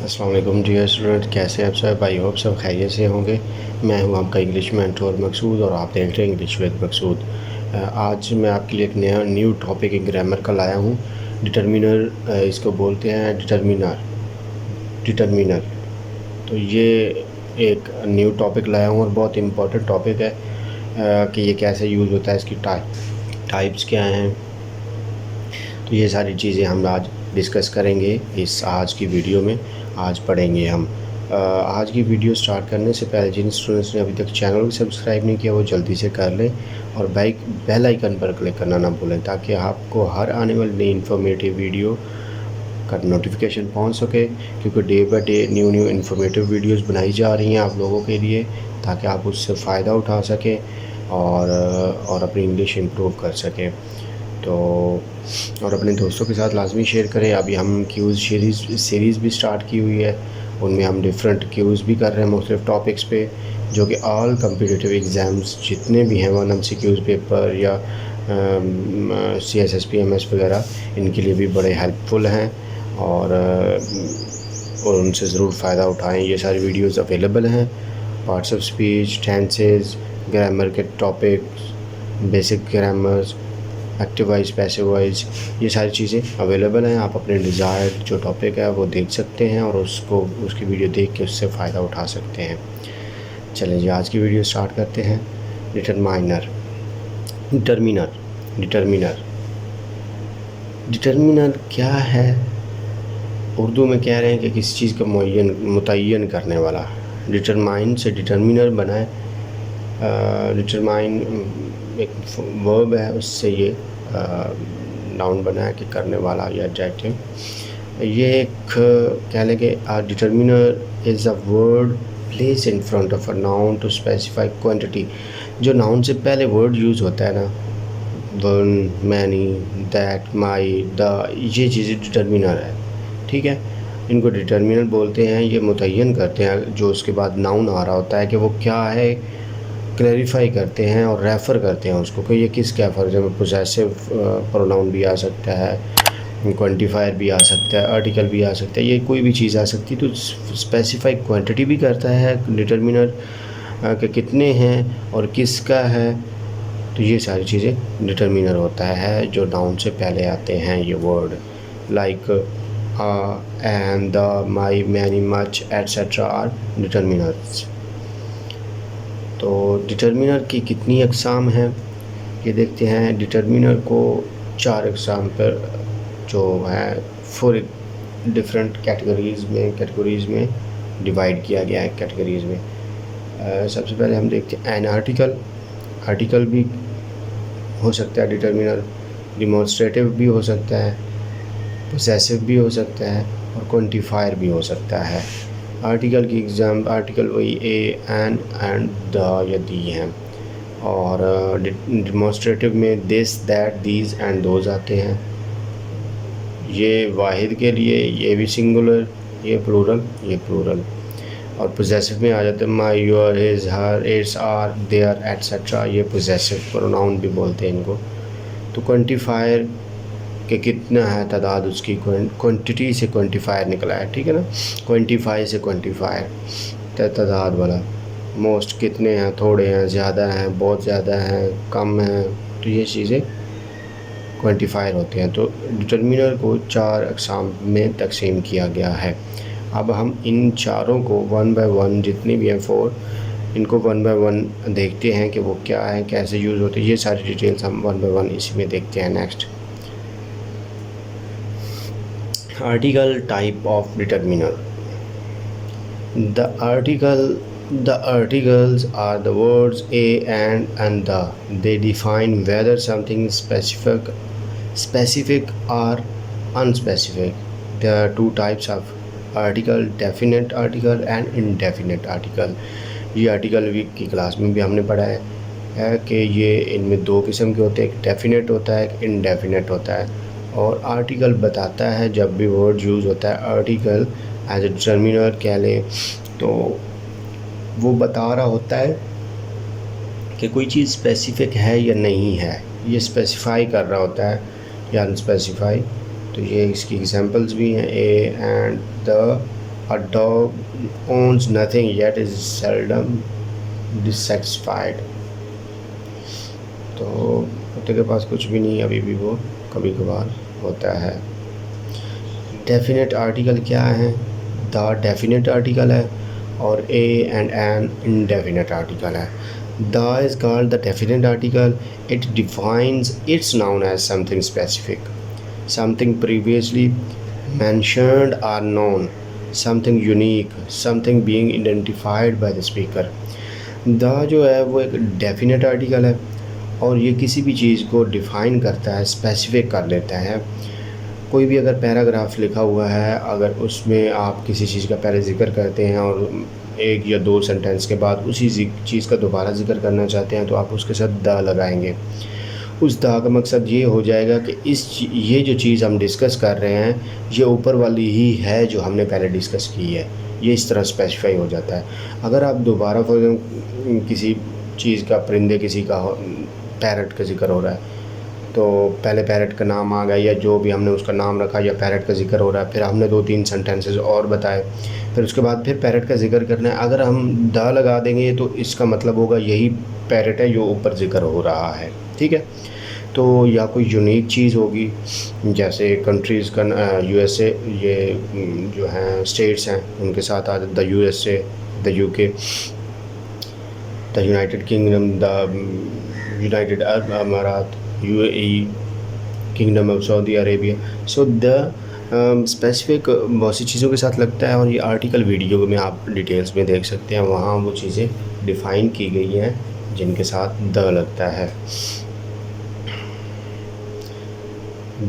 अस्सलाम वालेकुम dear student, कैसे हैं आप सब? आई होप सब खैरियत से होंगे। मैं हूं आपका इंग्लिश मेंटोर मकसूद और आप देख रहे हैं इंग्लिश विद मकसूद। आज मैं आपके लिए एक नया न्यू टॉपिक एक ग्रामर का लाया हूं। डिटर्मिनर, इसको बोलते हैं डिटर्मिनर। डिटर्मिनर तो ये एक न्यू टॉपिक लाया हूं और बहुत इम्पोर्टेंट टॉपिक है कि ये कैसे यूज़ होता है, इसकी टाइप्स क्या हैं। तो ये सारी चीज़ें हम आज डिस्कस करेंगे इस आज की वीडियो में। आज पढ़ेंगे हम। आज की वीडियो स्टार्ट करने से पहले जिन स्टूडेंट्स ने अभी तक चैनल को सब्सक्राइब नहीं किया वो जल्दी से कर लें और बेल आइकन पर क्लिक करना ना भूलें, ताकि आपको हर आने वाली नई इन्फॉर्मेटिव वीडियो का नोटिफिकेशन पहुंच सके। क्योंकि day by day new informative videos बनाई जा रही हैं आप लोगों के लिए, ताकि आप उससे फ़ायदा उठा सकें और अपनी इंग्लिश इम्प्रूव कर सकें। तो और अपने दोस्तों के साथ लाजमी शेयर करें। अभी हम क्यूज़ सीरीज़ भी स्टार्ट की हुई है, उनमें हम डिफरेंट क्यूज़ भी कर रहे हैं मुख्तलिफ टॉपिक्स पे, जो कि ऑल कम्पिटिटिव एग्ज़ाम्स जितने भी हैं 1 MCQ पेपर या CSS PMS वगैरह, इनके लिए भी बड़े हेल्पफुल हैं और उनसे ज़रूर फ़ायदा उठाएं। ये सारी वीडियोस अवेलेबल हैं। Parts of speech, tenses, grammar के topics, basic grammars, active wise, passive wise, ये सारी चीज़ें अवेलेबल हैं। आप अपने डिज़ायर्ड जो टॉपिक है वो देख सकते हैं और उसकी वीडियो देख के उससे फ़ायदा उठा सकते हैं। चलें जी, आज की वीडियो स्टार्ट करते हैं। डिटरमिनर डिटरमिनर क्या है? उर्दू में कह रहे हैं कि किसी चीज़ का मुतय्यन करने वाला। डिटरमाइन से डिटरमिनर बना है। डिटरमाइन एक वर्ब है, उससे ये नाउन बना है कि करने वाला या एडजेक्टिव। ये एक कह लें कि determiner is a word place in front of a noun to specify quantity. जो नाउन से पहले वर्ड यूज़ होता है ना, one, many, that, my, the, ये चीज़ें डिटरमिनर है। ठीक है, इनको डिटरमिनर बोलते हैं। ये मुतय्यन करते हैं जो उसके बाद नाउन आ रहा होता है कि वो क्या है, क्लैरिफाई करते हैं और रेफ़र करते हैं उसको कि ये किस क्या। फॉर एग्जाम्पल पोजेसिव प्रोनाउन भी आ सकता है, क्वांटिफायर भी आ सकता है, आर्टिकल भी आ सकता है, ये कोई भी चीज़ आ सकती है। तो स्पेसिफाई क्वांटिटी भी करता है डिटरमिनर कि कितने हैं और किसका है। तो ये सारी चीज़ें डिटरमिनर होता है जो नाउन से पहले आते हैं। ये word like and, the, my, many, much etcetera are determiners. तो डिटरमिनर की कितनी अक़साम हैं ये देखते हैं। डिटरमिनर को 4 अक़साम पर जो है 4 डिफरेंट कैटेगरीज़ में डिवाइड किया गया है। कैटेगरीज़ में सबसे पहले हम देखते हैं एन आर्टिकल भी हो सकता है डिटरमिनर, डिमॉन्स्ट्रेटिव भी हो सकता है, पोसेसिव भी हो सकता है और क्वांटिफायर भी हो सकता है। आर्टिकल की आर्टिकल वही ए, एन, एंड, द या दी हैं। और डिमॉन्स्ट्रेटिव में this, that, these and those आते हैं। ये वाहिद के लिए, ये भी सिंगुलर, ये प्लूरल। और पोजेसिव में आ जाते हैं my, your, his, her, its, our, their etcetera, ये पोजेसिव प्रोनाउन भी बोलते हैं इनको। तो क्वांटिफायर कि कितना है तादाद, उसकी क्वांटिटी से क्वांटिफायर निकला है। ठीक है ना, क्वांटिफाई से क्वांटिफायर तादाद वाला। मोस्ट कितने हैं, थोड़े हैं, ज़्यादा हैं, बहुत ज़्यादा हैं, कम हैं, तो ये चीज़ें क्वांटिफायर होते हैं। तो डिटरमिनर को 4 अक़साम में तकसीम किया गया है। अब हम इन चारों को 1 बाय 1, जितने भी हैं 4, इनको 1 बाय 1 देखते हैं कि वो क्या है, कैसे यूज़ होते हैं। ये सारी डिटेल्स हम 1 बाय 1 इसी में देखते हैं। Next, article type of determiner. The articles are the words a and the. They define whether something is specific or unspecific. There are 2 types of article, definite article and indefinite article. ये article week की class में भी हमने पढ़ा है कि ये इनमें 2 किस्म के होते हैं, एक डेफिनेट होता है, एक इनडेफिनेट होता है। और आर्टिकल बताता है जब भी वर्ड यूज़ होता है, आर्टिकल एज ए डिटरमिनर कह लें, तो वो बता रहा होता है कि कोई चीज़ स्पेसिफिक है या नहीं है, ये स्पेसिफाई कर रहा होता है या अनस्पेसिफाई। तो ये इसकी एग्जांपल्स भी हैं, A and the A dog owns nothing yet is seldom dissatisfied. तो कुत्ते के पास कुछ भी नहीं, अभी भी वो कभी कभार होता है। डेफिनेट आर्टिकल क्या है? द डेफिनेट आर्टिकल है और a and an indefinite article है। The is called the definite article. It defines its noun as something specific, something previously mentioned or known, something unique, something being identified by the speaker. The जो है वो एक definite article है और ये किसी भी चीज़ को डिफ़ाइन करता है, स्पेसिफिक कर लेता है। कोई भी अगर पैराग्राफ लिखा हुआ है, अगर उसमें आप किसी चीज़ का पहले ज़िक्र करते हैं और एक या दो सेंटेंस के बाद उसी चीज़ का दोबारा ज़िक्र करना चाहते हैं तो आप उसके साथ द लगाएंगे। उस दा का मकसद ये हो जाएगा कि ये जो चीज़ हम डिस्कस कर रहे हैं ये ऊपर वाली ही है जो हमने पहले डिस्कस की है, ये इस तरह स्पेसिफाई हो जाता है। अगर आप दोबारा फॉर एग्जाम्पल किसी चीज़ का, परिंदे किसी का, पैरट का जिक्र हो रहा है तो पहले पैरट का नाम आ गया या जो भी हमने उसका नाम रखा या पैरट का जिक्र हो रहा है, फिर हमने 2-3 सेंटेंसेस और बताए, फिर उसके बाद फिर पैरट का जिक्र करना है। अगर हम द लगा देंगे तो इसका मतलब होगा यही पैरट है जो ऊपर जिक्र हो रहा है, ठीक है। तो या कोई यूनिक चीज़ होगी, जैसे कंट्रीज़ का यूएसए, ये जो हैं स्टेट्स हैं उनके साथ आ the USA, the UK, the United Kingdom, the United Arab अमारात, UAE, kingdom of Saudi Arabia. So the specific बहुत सी चीज़ों के साथ लगता है और ये आर्टिकल वीडियो में आप डिटेल्स में देख सकते हैं, वहाँ वो चीज़ें डिफ़ाइन की गई हैं जिनके साथ द लगता है।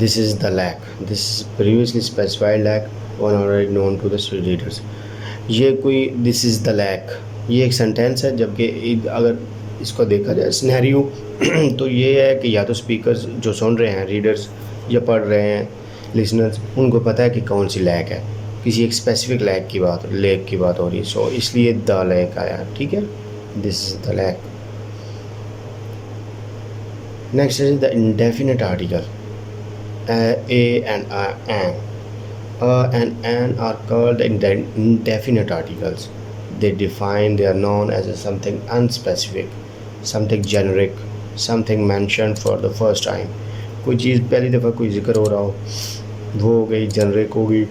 This is the lac. This is previously specified lac, one already known to the readers. ये कोई this is the lac, ये एक सेंटेंस है, जबकि अगर इसको देखा जाए सिनेरियो तो ये है कि या तो स्पीकर्स जो सुन रहे हैं, रीडर्स या पढ़ रहे हैं, लिसनर्स, उनको पता है कि कौन सी लैक है, किसी एक स्पेसिफिक लेक की बात हो रही है, सो इसलिए द लैक आया, ठीक है। This is the lack. Next is the indefinite article. A and an are called indefinite articles. They define, they are known as something unspecific, something generic, something mentioned for the first time. कोई चीज़ पहली दफ़ा कोई जिक्र हो रहा हो वो हो गई, जेनरिक हो गई,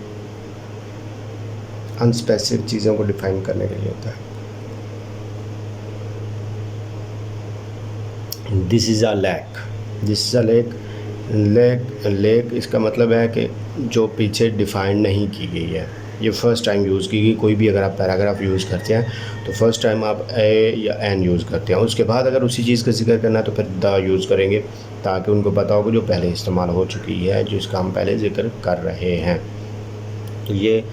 अनस्पेसिफिक चीज़ों को डिफाइन करने के लिए होता है। This is a lack, this is a lake. Lake इसका मतलब है कि जो पीछे डिफ़ाइन नहीं की गई है, ये फ़र्स्ट टाइम यूज़ की गई। कोई भी अगर आप पैराग्राफ यूज़ करते हैं तो फर्स्ट टाइम आप ए या एन यूज़ करते हैं, उसके बाद अगर उसी चीज़ का जिक्र करना है तो फिर द यूज़ करेंगे ताकि उनको पता हो कि जो पहले इस्तेमाल हो चुकी है, जिसका हम पहले जिक्र कर रहे हैं। तो ये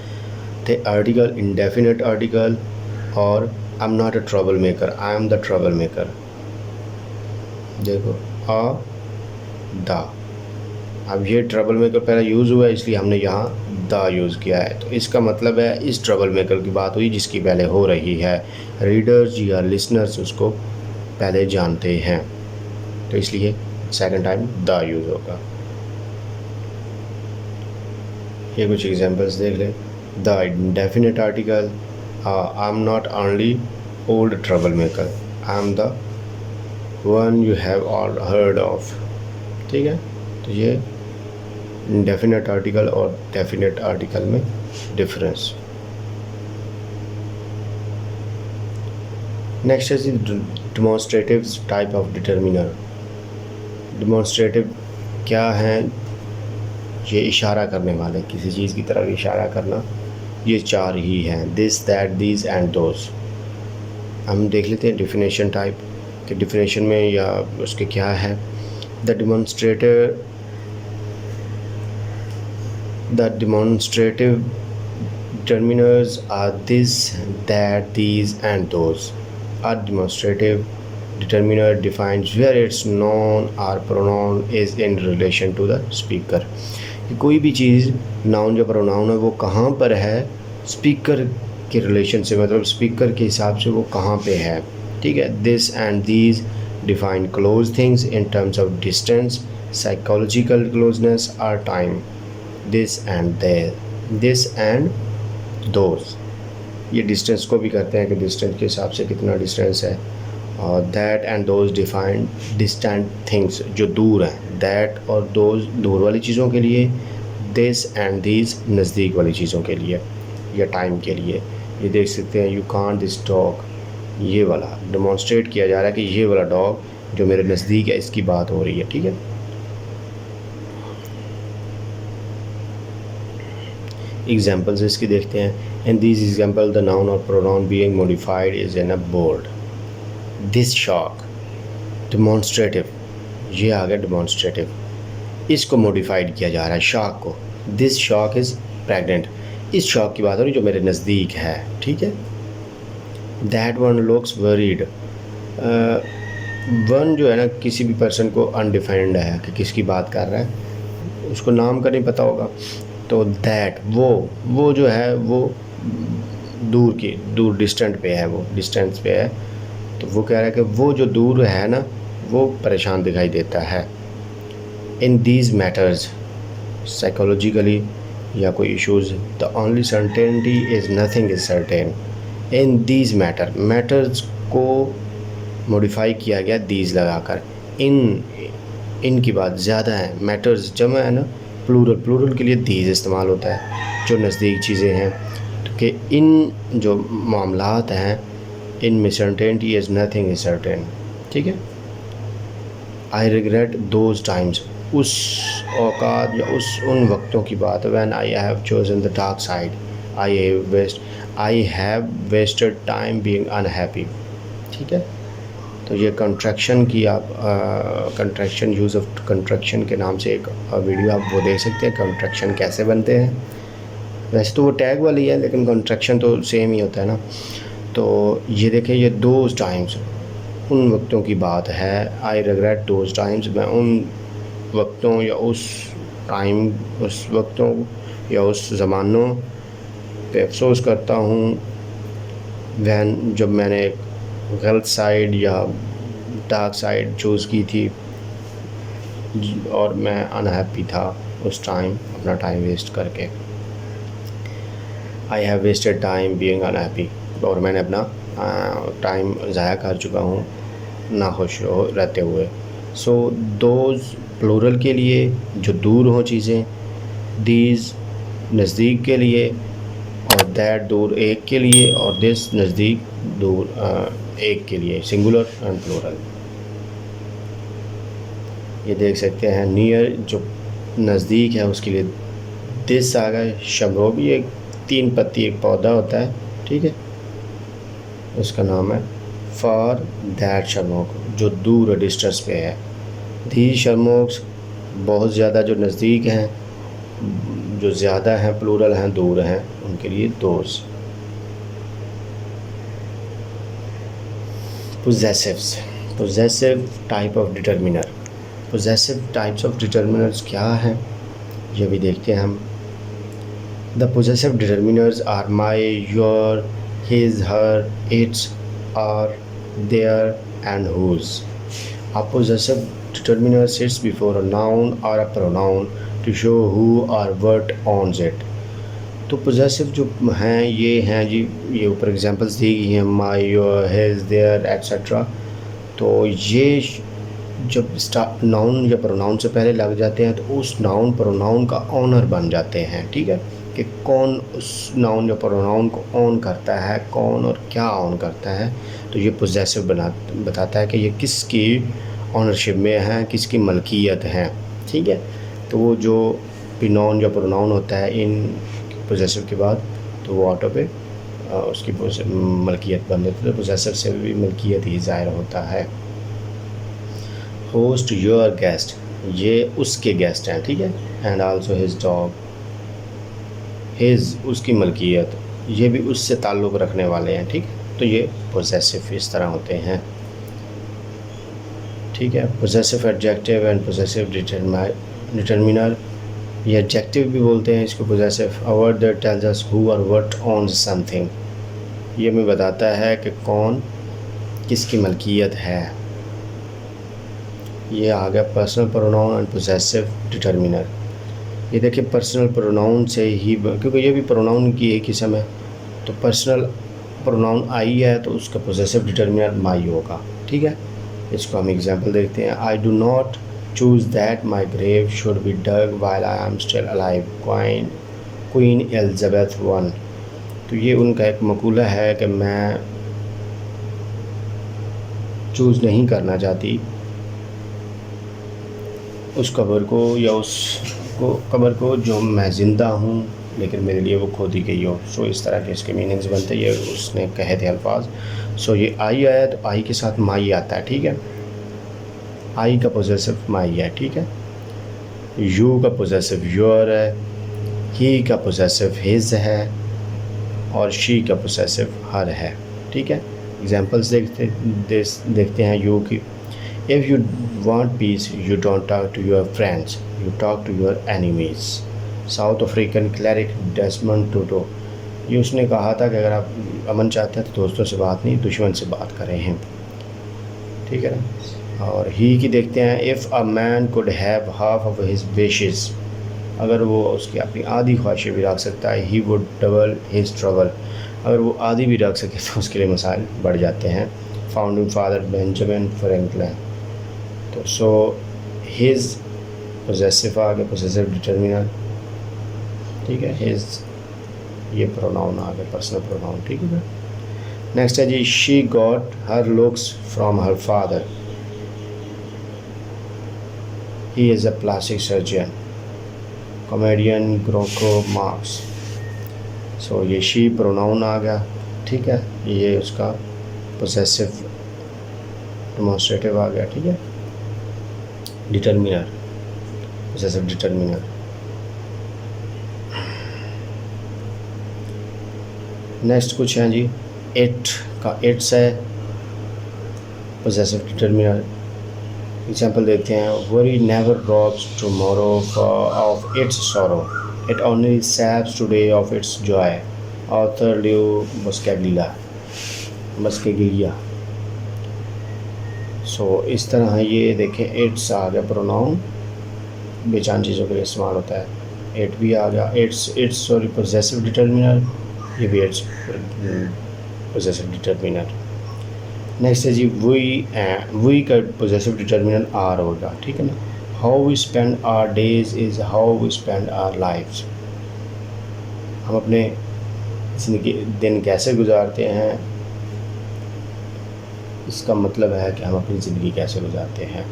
थे आर्टिकल, इंडेफिनेट आर्टिकल और I am not a trouble maker, I am the trouble maker. देखो द, अब ये ट्रबल मेकर पहले यूज़ हुआ है इसलिए हमने यहाँ द यूज़ किया है, तो इसका मतलब है इस ट्रबल मेकर की बात हुई जिसकी पहले हो रही है। रीडर्स या लिसनर्स उसको पहले जानते हैं, तो इसलिए सेकंड टाइम द यूज़ होगा। ये कुछ एग्जांपल्स देख लें। The indefinite article, I am not only old trouble maker, I am the one you have all heard of, ठीक है। तो ये इंडेफिनेट आर्टिकल और डेफिनेट आर्टिकल में difference. Next is demonstrative type of determiner. Demonstrative क्या है? ये इशारा करने वाले, किसी चीज़ की तरफ इशारा करना, ये चार ही हैं, this, that, these and those. हम देख लेते हैं डिफिनेशन टाइप कि डिफिनेशन में या उसके क्या है। The demonstrative determiners are this, that, these and those. A demonstrative determiner defines where its noun or pronoun is in relation to the speaker. कि कोई भी चीज़, नाउन या प्रोनाउन है, वो कहाँ पर है स्पीकर के रिलेशन से, मतलब स्पीकर के हिसाब से वो कहाँ पे है, ठीक है। This and these define close things in terms of distance, psychological closeness or time. This and those. ये डिस्टेंस को भी करते हैं कि डिस्टेंस के हिसाब से कितना डिस्टेंस है। और that and those define distant things, जो दूर हैं। दैट और दोज दूर वाली चीज़ों के लिए, दिस एंड दीज नज़दीक वाली चीज़ों के लिए या टाइम के लिए। ये देख सकते हैं, यू कांट दिस डॉग, ये वाला डेमोन्स्ट्रेट किया जा रहा है कि ये वाला डॉग जो मेरे नज़दीक है, इसकी बात हो रही है। ठीक है, एग्जाम्पल्स इसकी देखते हैं। In this example the noun और pronoun being modified is in a board. This shock, demonstrative, ये आ गया डेमोन्स्ट्रेटिव, इसको मॉडिफाइड किया जा रहा है शॉक को। दिस शॉक इज़ प्रेग्नेंट, इस शॉक की बात हो रही जो मेरे नज़दीक है। ठीक है, that one looks worried, one जो है ना किसी भी पर्सन को अनडिफाइंड है कि किसकी बात कर रहा है, उसको नाम का नहीं पता होगा। तो दैट वो जो है वो दूर डिस्टेंट पे है, वो डिस्टेंस पे है। तो वो कह रहा है कि वो जो दूर है ना वो परेशान दिखाई देता है। इन दीज मैटर्स, साइकोलॉजिकली या कोई issues, the only certainty is nothing is certain. In these matters को मॉडिफाई किया गया दीज लगाकर। इन की बात ज़्यादा है, मैटर्स जमा है ना, प्लूरल के लिए दीज इस्तेमाल होता है, जो नज़दीक चीज़ें हैं। तो कि इन जो मामलात हैं, इन में certainty is nothing is certain. ठीक है, आई रिग्रेट दोज टाइम्स, उस औकात या उन वक्तों की बात है। When I have chosen the dark side, I have wasted time being unhappy. ठीक है, तो ये कंट्रैक्शन की आप कंट्रैक्शन, यूज़ ऑफ कंट्रैक्शन के नाम से एक वीडियो आप वो देख सकते हैं, कंट्रैक्शन कैसे बनते हैं। वैसे तो वो टैग वाली है लेकिन कंट्रैक्शन तो सेम ही होता है ना। तो ये देखें, ये दोज टाइम्स, उन वक्तों की बात है। आई रिग्रेट दोज टाइम्स, मैं उन वक्तों या उस वक्तों या उस ज़मानों पे अफसोस करता हूँ वैन, जब मैंने गलत साइड या डार्क साइड चूज़ की थी और मैं अनहैप्पी था उस टाइम, अपना टाइम वेस्ट करके। I have wasted time being unhappy, और मैंने अपना टाइम ज़ाया कर चुका हूँ नाखुश रहते हुए। सो दोज प्लूरल के लिए, जो दूर हों चीज़ें, दीज नज़दीक के लिए, और दैट दूर एक के लिए, और दिस नज़दीक दूर एक के लिए, सिंगुलर एंड प्लूरल। ये देख सकते हैं, नियर जो नज़दीक है उसके लिए दिस आ गया। शमरों भी एक 3 पत्ती एक पौधा होता है, ठीक है, उसका नाम है फॉर दैट शर्मोक, जो दूर डिस्टेंस पे है। दी शर्मोक्स, बहुत ज़्यादा जो नज़दीक हैं, जो ज़्यादा हैं, प्लूरल हैं, दूर हैं, उनके लिए those. Possessives, possessive type of determiner. Possessive types of determiners क्या हैं ये भी देखते हैं हम। The possessive determiners are my, your, his, her, its, our, their and whose. A possessive determiner sits before a noun or a pronoun to show who or what owns it. तो possessive जो हैं ये हैं जी, ये ऊपर examples दी गई हैं, my, your, his, there etcetera. तो ये जब नाउन या प्रोनाउन से पहले लग जाते हैं तो उस नाउन प्रोनाउन का ऑनर बन जाते हैं। ठीक है, कि कौन उस नाउन या प्रोनाउन को ऑन करता है, कौन और क्या ऑन करता है। तो ये पोजेसिव बताता है कि ये किसकी ऑनरशिप में है, किसकी मलकियत है। ठीक है, तो वो जो भी नाउन या प्रोनाउन होता है इन पोजेसिव के बाद, तो वो ऑटो पे उसकी मलकियत बन जाती है। तो पोजेसिव से भी मलकियत ही ज़ाहिर होता है। होस्ट, योर गेस्ट, ये उसके गेस्ट हैं। ठीक है, and also his dog, his उसकी मलकियत, ये भी उससे ताल्लुक़ रखने वाले हैं। ठीक है, तो ये पोजेसिव इस तरह होते हैं। ठीक है, possessive adjective and possessive determiner, ये एडजेक्टिव भी बोलते हैं इसको possessive. A word that tells us who और व्हाट ओन्स समथिंग, ये हमें बताता है कि कौन किसकी मलकियत है। ये आ गया personal pronoun and possessive determiner. ये देखिए पर्सनल प्रोनाउन से ही, क्योंकि ये भी प्रोनाउन की एक किस्म है, तो पर्सनल प्रोनाउन आई है तो उसका पोजेसिव डिटर्मिनर माई होगा। ठीक है, इसको हम एग्जांपल देखते हैं। I do not choose that my grave should be dug while I am still alive, Queen Elizabeth one. तो ये उनका एक मकूला है कि मैं चूज़ नहीं करना चाहती उस कब्र को या उस कब्र को जो मैं ज़िंदा हूँ लेकिन मेरे लिए वो खोदी गई हो। सो इस तरह के इसके मीनिंग्स बनते हैं, ये उसने कहे थे अल्फाज। सो ये आई आया तो आई के साथ माई आता है। ठीक है, आई का पोजेसिव माई है। ठीक है, यू का पोजेसिव योर है, ही का पोजेसिव हिज है, और शी का पोजेसिव हर है। ठीक है, एग्जांपल्स देखते हैं यू की। If you want peace you don't talk to your friends, you talk to your enemies. South African cleric Desmond Tutu, ये उसने कहा था कि अगर आप अमन चाहते हैं तो दोस्तों से बात नहीं, दुश्मन से बात करें हैं। ठीक है ना। और ही की देखते हैं। If a man could have half of his wishes, अगर वो उसकी अपनी आधी ख्वाहिशें भी रख सकता है, he would double his trouble, अगर वो आधी भी रख सके तो उसके लिए मसाइल बढ़ जाते हैं। Founding father Benjamin Franklin. तो सो हिज पोजेसिव आ गया, पोजेसिव डिटर्मिनर। ठीक है, हिज ये प्रोनाउन आ गया, पर्सनल प्रोनाउन। ठीक है। नेक्स्ट है जी, she got her looks from her father, he is a plastic surgeon, comedian Groucho Marx. So ये शी प्रोनाउन आ गया। ठीक है, ये उसका पोसेसिव डेमोन्स्ट्रेटिव आ गया। ठीक है, डिटर्मिनर, पोसेसिव डिटर्मिनर। नेक्स्ट कुछ है जी, इट का इट्स है पोसेसिव डिटर्मिनर। एग्जाम्पल देते हैं। Worry never robs tomorrow of its sorrow, it only saps today of its joy. Author Leo Buscaglia. So इस तरह ये देखें, इट्स आ गया प्रोनाउन, बेचान चीज़ों के लिए इस्तेमाल होता है। इट भी आ गया, इट्स सॉरी पोजेसिव डिटर्मिनर, ये भी इट्स पोजेसिव डिटर्मिनर। नेक्स्ट है जी, वी का पोजेसिव डिटर्मिनर आर होगा। ठीक है ना। How we spend our days is how we spend our lives, हम अपने ज़िंदगी दिन कैसे गुजारते हैं, इसका मतलब है कि हम अपनी ज़िंदगी कैसे गुजारते हैं।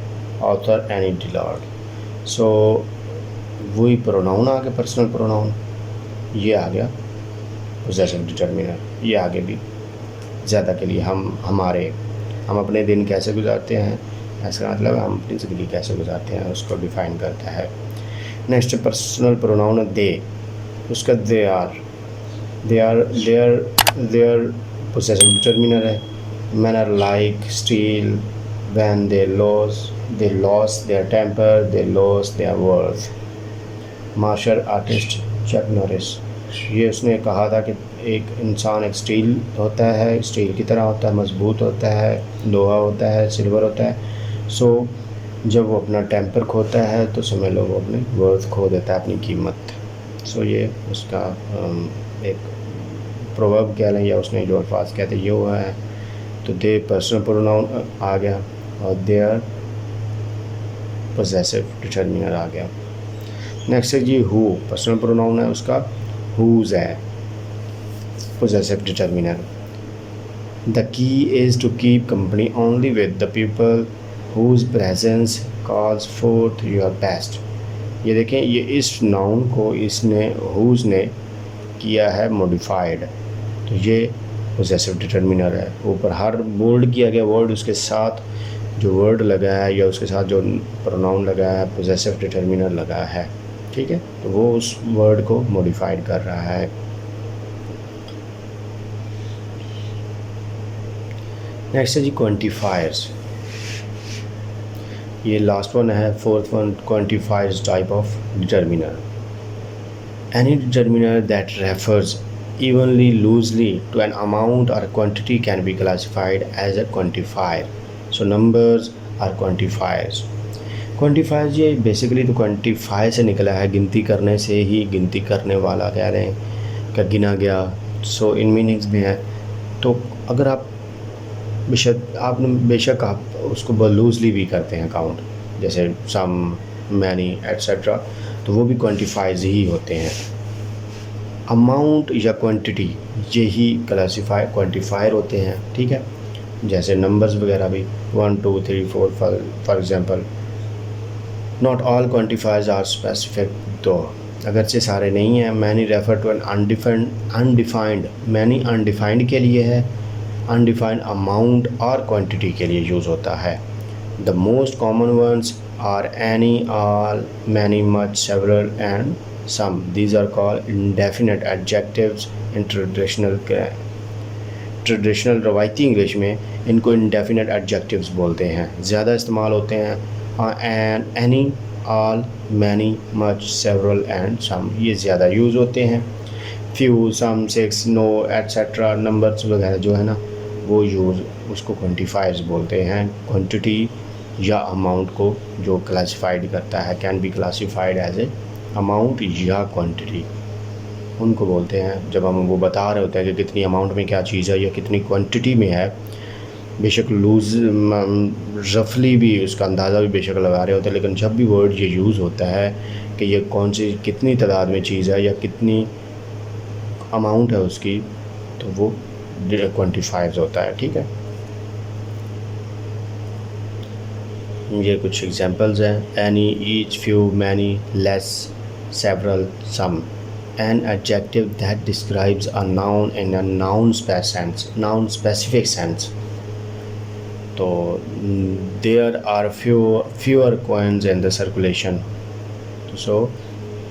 Author any डिलॉर्ड। सो वही प्रोनाउन आ गया, पर्सनल प्रोनाउन, ये आ गया पोजेसिव डिटर्मिनर। ये आगे भी ज़्यादा के लिए हम अपने दिन कैसे गुजारते हैं, ऐसा मतलब हम अपनी ज़िंदगी कैसे गुजारते हैं उसको डिफ़ाइन करता है। नेक्स्ट पर्सनल प्रोनाउन दे, उसका they are their possessive determiner है। Man are like steel when they lose their temper, they lose their worth. Martial artist Chuck Norris, ये उसने कहा था कि एक इंसान एक स्टील होता है, स्टील की तरह होता है, मजबूत होता है, लोहा होता है, सिल्वर होता है। सो जब वो अपना टेम्पर खोता है तो समझ लो वो अपनी वर्थ खो देता है, अपनी कीमत। सो ये उसका एक प्रोवर्ब कह लें या उसने जो अल्फाज कहते ये हुआ है। तो दे पर्सनल प्रोनाउन आ गया और देयर पोजेसिव डिटर्मिनर आ गया। नेक्स्ट है जी, हु पर्सनल प्रोनाउन है, उसका हुज़ है possessive determiner. The key is to keep company only with the people whose presence calls forth your best. ये देखें, ये इस नाउन को इसने हुज़ ने किया है मॉडिफाइड, तो ये पोजेसिव डिटर्मिनर है। ऊपर हर बोल्ड किया गया वर्ड, उसके साथ जो वर्ड लगा है या उसके साथ जो प्रोनाउन लगा है पोजेसिव डिटर्मिनर लगा है। ठीक है, तो वो उस वर्ड को मॉडिफाइड कर रहा है। नेक्स्ट है जी क्वांटिफायर्स, ये लास्ट वन है, fourth one. Quantifiers type of determiner, any determiner that refers evenly loosely to an amount or quantity can be classified as a quantifier. So numbers are quantifiers. Quantifier ये basically तो quantify से निकला है, गिनती करने से ही, गिनती करने वाला कह रहे हैं क्या गिना गया, सो इन मीनिंग्स में है। तो अगर आप बेशक आप उसको लूजली भी करते हैं काउंट, जैसे सम, मैनी एट्सेट्रा, तो वो भी क्वान्टिफाइज ही होते हैं। अमाउंट या क्वांटिटी यही क्वान्टिफायर होते हैं, ठीक है। जैसे नंबर्स वगैरह भी 1 2 3 4 for example. Not all quantifiers are specific, तो अगरचे सारे नहीं हैं। Many refer to an undefined, many undefined के लिए है, अनडिफाइंड अमाउंट और क्वांटिटी के लिए यूज़ होता है। The most common ones are any, all, many, much, several and some. These are called indefinite adjectives in traditional रवायती इंग्लिश में इनको इंडेफिनेट एडजेक्टिव्स बोलते हैं। ज़्यादा इस्तेमाल होते हैं an, any, all, many, much, several and some, ये ज़्यादा यूज़ होते हैं। Few, some, six, no etcetera, numbers वगैरह जो है ना वो यूज़ उसको क्वान्टिफायर्स बोलते हैं। क्वांटिटी या अमाउंट को जो क्लासिफाइड करता है, can be classified as a amount या क्वांटिटी, उनको बोलते हैं। जब हम वो बता रहे होते हैं कि कितनी अमाउंट में क्या चीज़ है या कितनी क्वांटिटी में है, बेशक रफली भी उसका अंदाज़ा भी बेशक लगा रहे होते हैं, लेकिन जब भी वर्ड ये यूज़ होता है कि ये कौन सी कितनी तादाद में चीज़ है या कितनी अमाउंट है उसकी, तो वो क्वान्टिफायर्स होता है, ठीक है। ये कुछ एग्जांपल्स हैं। Any, each, few, many, less, several, some. An adjective that describes a noun in a noun specific sense. तो there are fewer coins in the circulation. तो सो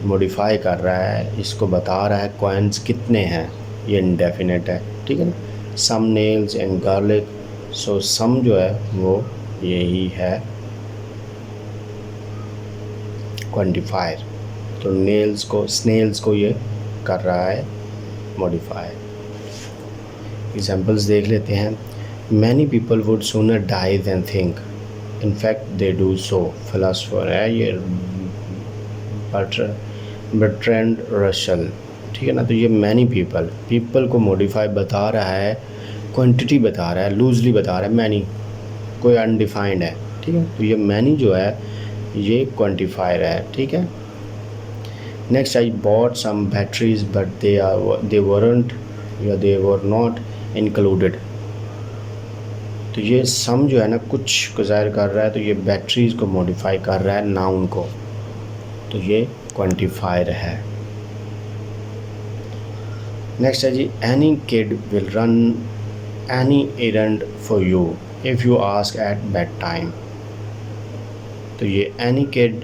मॉडिफाई कर रहा है, इसको बता रहा है कॉइन्स कितने हैं, ये इंडेफिनेट है, ठीक है ना। सम नेल्स एंड गार्लिक, सो सम जो है वो यही है क्वान्टिफायर। तो स्नेल्स को ये कर रहा है मॉडिफाई। एग्जांपल्स देख लेते हैं। Many people would sooner die than think, in fact they do so. Philosopher है ये बर्ट्रैंड रसल, ठीक है ना। तो ये मैनी पीपल को मॉडिफाई बता रहा है, क्वांटिटी बता रहा है, लूजली बता रहा है। मैनी कोई अनडिफाइंड है, ठीक है। तो ये मैनी जो है ये क्वान्टिफायर है, ठीक है। Next, I bought some batteries but they were not included. तो ये सम जो है ना कुछ को ज़ाहिर कर रहा है, तो ये बैटरीज को मॉडिफाई कर रहा है नाउन को, तो ये क्वान्टिफायर है। नेक्स्ट है जी, any kid will run any errand for you if you ask at bed time. तो ये एनी किड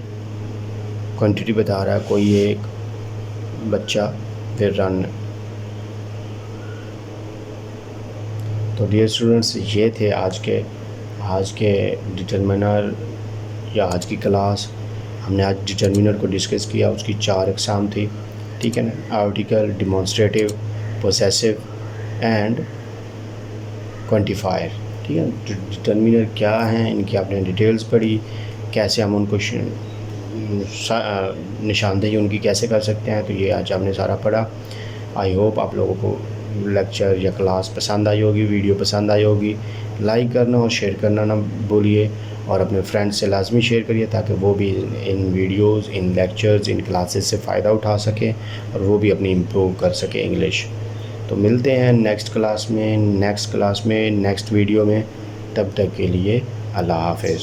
क्वांटिटी बता रहा है, कोई एक बच्चा विल रन। तो डियर स्टूडेंट्स, ये थे आज के डिटरमिनर या आज की क्लास। हमने आज डिटरमिनर को डिस्कस किया, उसकी 4 अक़साम थी, ठीक है ना। Article, demonstrative, possessive and quantifier, ठीक है। डिटरमिनर क्या हैं, इनकी आपने डिटेल्स पढ़ी, कैसे हम उनको निशानदेही उनकी कैसे कर सकते हैं, तो ये आज आपने सारा पढ़ा। आई होप आप लोगों को लेक्चर या क्लास पसंद आई होगी, वीडियो पसंद आई होगी। लाइक करना और शेयर करना ना भूलिए, और अपने फ्रेंड्स से लाजमी शेयर करिए ताकि वो भी इन वीडियोस, इन लेक्चर्स, इन क्लासेस से फ़ायदा उठा सकें और वो भी अपनी इम्प्रूव कर सके इंग्लिश। तो मिलते हैं नेक्स्ट क्लास में, नेक्स्ट वीडियो में। तब तक के लिए अल्लाह हाफ़िज़।